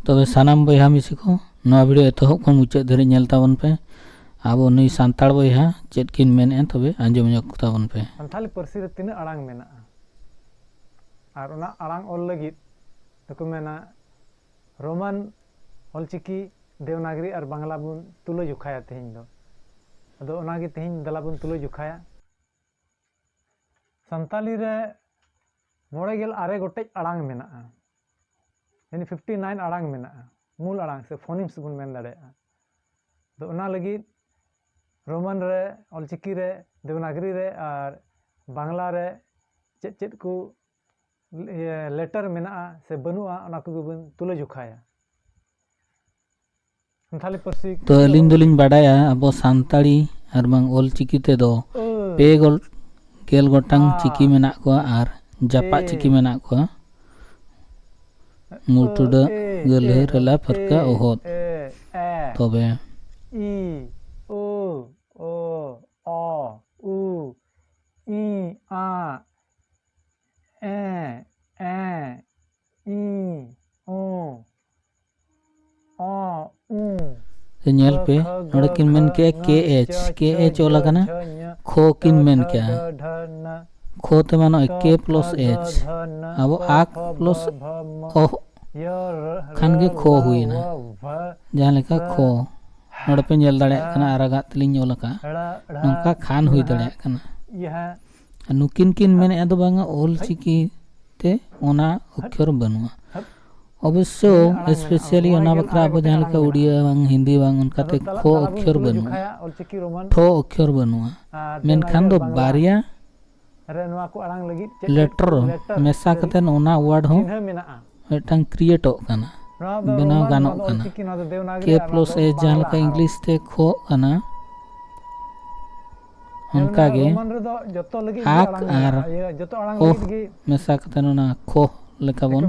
तबे सानाम बयहा मिसी को नवा वीडियो एतहब खन मुचाद धरि नेल ताबन पे आबो नई सांताड़ बयहा चेद किन मेने तबे आंजम ᱧᱚᱜ ताबन पे सानथाली पार्सी रे तीना आड़ांग मेना आर ओना आड़ांग ऑल लगित तको मेना रोमान ऑलचिकी देवनागरी और बांग्ला बुन तुलो जुखाया तेहिं दो अदो ओनागे तेहिं दला बुन तुलो जुखाया सानताली रे 96 गोटेज आड़ांग मेना यानी 59 आड़ांग मेना मूल आड़ांग से फोनिम्स बुन मेन दाड़ेया तो ओना लगी रोमन रे ऑलचिकी रे देवनागरी रे और बांग्ला रे चेद चेद को लेटर मेना से बनुआ ओना को बुन तुलो जुखाया सानताली पार्सी तो अलिन दोलिन बाडाया अब सानताड़ी और बांग ऑलचिकी ते दो पे गेल गोटांग चिकी मेना को आर जापा चिकी मेना को मुटुडा गले रेला फरका ओहत तबे ई ओ ओ अ उ ई आ ए ई ओ अ उ नेल पे नोडे किन मेन के एच ओला कना खो किन मेन क्या खो ते मानो के प्लस एच अब आक प्लस ओ खान के खो हुई ना जहाँ लेका खो नोडे पे नेल दाड़े कना आरागा तलिंग ओला का नोका खान हुई दाड़े कना नुकिन किन मेने अदो बांगा ऑलचिकी ते ओना अक्षर बनुआ अवश्य स्पेशली ओना बकरा अब जहाँ लेका उड़िया बांग हिंदी बांग उनका ते खो अक्षर बनुआ ठो अक्षर बनुआ मेनखान दो बारिया लेटर मेसा कतेन ओना वर्ड हो मिदटांग क्रिएट काना बनाव गानोग काना के प्लस ए जहाँ लेका इंग्लिश ते खो काना उनका गे आक आर ओ मेसा कतेन ओना खो लेका बोन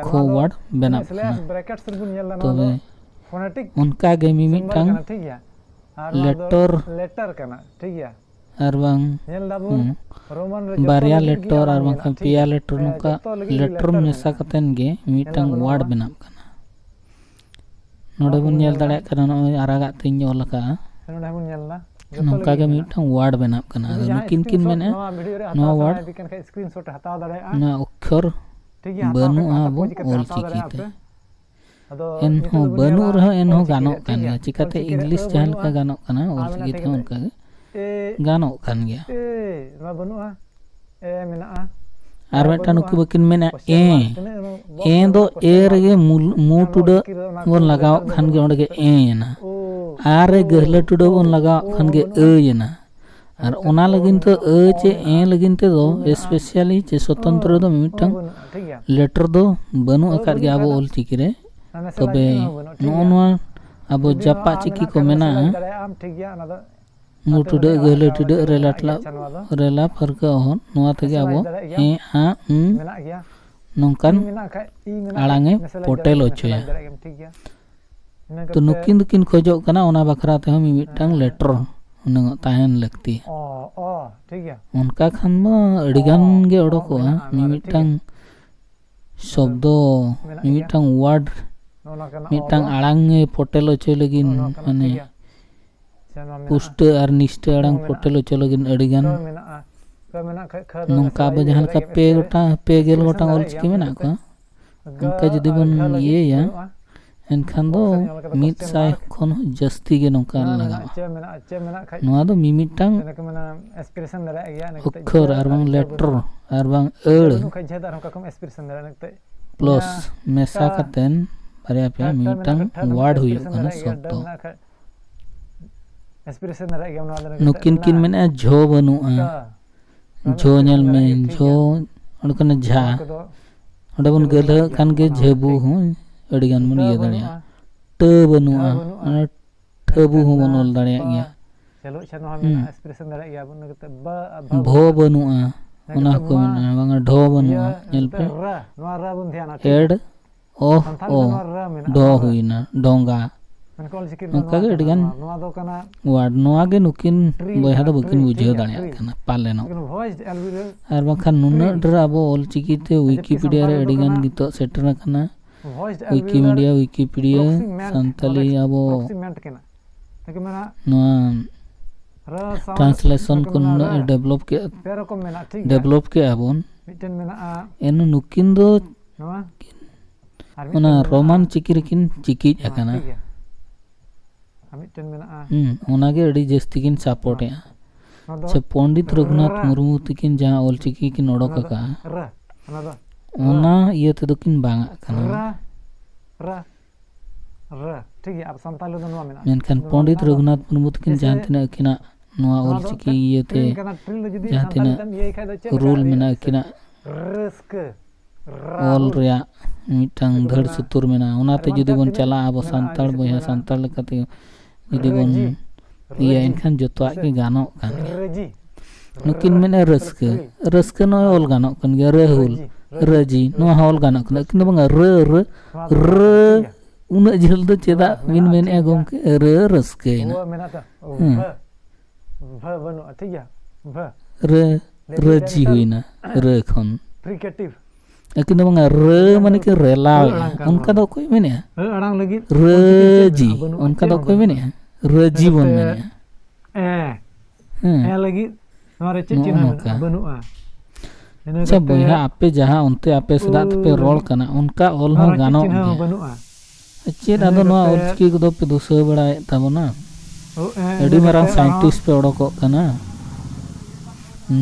खो वर्ड बनाव काना तबे उनका गे मिमिदटांग लेटर काना ठीक है और बांग बारिया लेटर और बांग पिया लेटर नुका लेटर मेसा कतेन गे मिदटांग वर्ड बनाव काना नोडे बन नेल दाड़े काना नोय आरागा तिन ओलका नोडे बन नेलना नोका के मिदटांग वर्ड बनाव काना नुकिन किन मेने नो वर्ड स्क्रीनशॉट हताव दाड़े ना अक्षर बनुआ बो ऑलचिकी ते एन हो बनु रह एन हो गानो काना चिकाते इंग्लिश जहाँ लेका गानो काना ऑलचिकी ते उनका गानो कान गया आर मेटा नुकी बकिन मेना ए दो ए रेगे मु टुडा बोन लगाव खान गे ओंडे गे ए ना आर रे गहले टुडा बोन लगाव खान गे ए ना आर ओना लगिन तो ए चे ए लगिन ते दो स्पेशली चे स्वतंत्र दो मिटंग लेटर दो बनु अकाद गे आबो ऑलचिकी रे तबे नोनवा आबो जापा चिकी को मेना मुटुडा गहले टुडा रेला फरका होन नोआ तगे आबो ए आ नोंकान आड़ांगे पोटेल ओचोया तो नुकिन दुकिन खोजो कना ओना बखरा ते हम मिदटांग लेटर उनंग ताहेन लगती उनका खान मा अडिगान गे ओडोकोआ मिदटांग शब्द मिदटांग वर्ड मिदटांग आड़ांगे पोटेल ओचो लगिन माने पुष्ट और निष्ठ आड़ांग पोटेल ओचो लगिन अडिगान नोंका अब जहाँ लेका पे गेल गोटांग ऑलचिकी मेना को उनका जुदी बन ये या एनखान दो मिद साय खन जस्ती गे नोंका लगावा नोआ दो मिमिदटांग अक्षर और बांग लेटर और बांग अड़ प्लस मेसा कतेन बारिया पे मिमिदटांग वर्ड हुयुग काना शब्द नुकिन किन मेना झो बनुआ झो नेल में झो ओडकना झा ओडे बन गले खान गे झबु हो अडिगान मन ये दाड़िया ट बनुआ ठबु हो बनल दाड़िया गया भो बनुआ ओना को मेना बांगा ढो बनुआ नेल पे एड ओ डो हुइना डोंगा उनका गे अडिगान वर्ड नोआ गे नुकिन बयहा दो बकिन बुझाव दाड़िया काना पालेनो आर बाखान नुना डर अब ऑलचिकी ते विकिपीडिया रे अडिगान गितो सेटर काना voiced Wikimedia Wikipedia proximant Santali abo proximant kena tapi mana noa ra sound translation ko develop ke perokom mena ठीक है develop ke abon miten mena enu nukin do नवा ona roman chikirikin chiki akana ठीक है miten mena onage adi jasti kin support ya नदो se Pandit Raghunath Murmu tikin jaha olchiki kin odoka ka ra नदो ona iye te dokin banga kana ra ra ra ठीक है अब संताली दो नवा मेना menkan Pandit Raghunath Murmu tikin jahan tina kina noa olchiki iye te kana trill judi jahan Santali tina दम ये खाय दो check rule mena kina risk ol rea mitang dhar sutur mena onate judi bon chala abo santal boya santal lekate judi bon iya enkan jotwa ke ganok kan reji nukin mena raska no ol ganok kan ge rehul reji no hol ganok kan kin bang re una jel do cheda min men e gomke re raska ina वो मेना था भ बनो ठीक है भ re reji huina re khon fricative akin bang re mane ke relaw onka do koi mene अड़ांग लगी reji onka do koi mene reji bon mene ए लगी हमारे चिचिना बनुआ अच्छा बोया आपे जहां उनते आपे सदा पे रोल कना उनका ऑल हो गानो बनुआ चेद आदो नोआ ऑलचिकी को पे दुसो बड़ाय ताबोना एडी मारांग साइंटिस्ट पे ओडको कना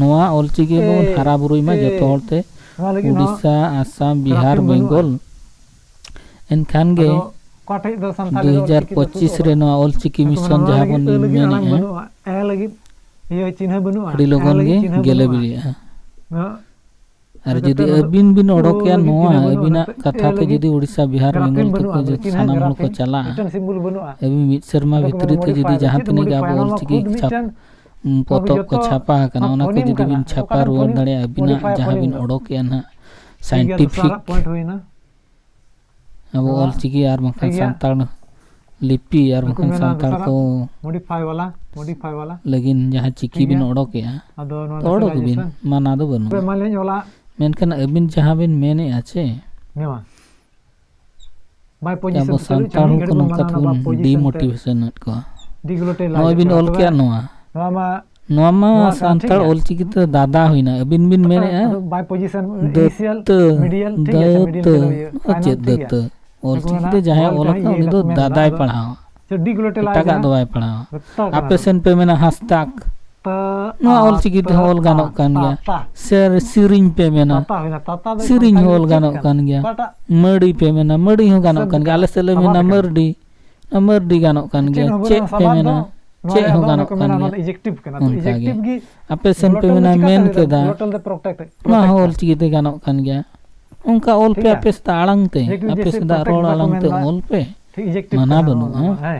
नोआ ऑलचिकी बोन हारा बुरुई मा जतो होते उड़ीसा आसाम बिहार बेंगल एनखान गे 2025 रे नोआ ऑलचिकी मिशन जहां बोन मेने ए लगी ये चिन्ह बनुआ अडी लोगन गे गेले बिलिया और जदि अबिन बिन ओडोकिया नोआ अबिना कथा के जदि उड़ीसा बिहार बेंगल के सानाम हल को चला अबि मिट शर्मा भितरी ते जदि जहां तने गे आबो ऑलचिकी छाप पोतो को छापा कना ओना को जदि बिन छापा रुवार दाड़े अबिना जहां बिन ओडोकिया ना साइंटिफिक पॉइंट होइना अब ऑलचिकी यार मखन संताल लिपि यार मखन संताल को मॉडिफाई वाला लेकिन जहां चिकी बिन ओडोकिया अदो ओडोक बिन माना दो बनु माले वाला मेनखान अबिन जहां बिन मेने आछे नेवा बाय पोजीशन अब संताल को नोका थुन डिमोटिवेशन को डिग्लोटे ला नोआ बिन ऑल क्या नोआ मा संताल ऑलचिकी तो दादा होइना अबिन बिन मेने बाय पोजीशन इनिशियल मीडियल ठीक है मीडियल चेत दत्त ऑलचिकी ते जहां ओला का उनी दो दादाय पढ़ाओ जो डिग्लोटे ला टाका दवाई पढ़ाओ आपे सेन पे मेना हस्ताक नोआ ऑलचिकी ते होल गानो कान गया सर सिरिंग पे मेना सिरिंग होल गानो कान गया मड़ी पे मेना मड़ी हो गानो कान गया आले सेले मेना मर्डी गानो कान गया चे पे मेना चे हो गानो कान गया एडजेक्टिव कना तो एडजेक्टिव की आपे सेन पे मेना मेन के दा नोआ ऑलचिकी ते गानो कान गया उनका ऑल पे आपे sta आलंग ते आपे सदा रोल आलंग ते ऑल पे एडजेक्टिव मना बनु है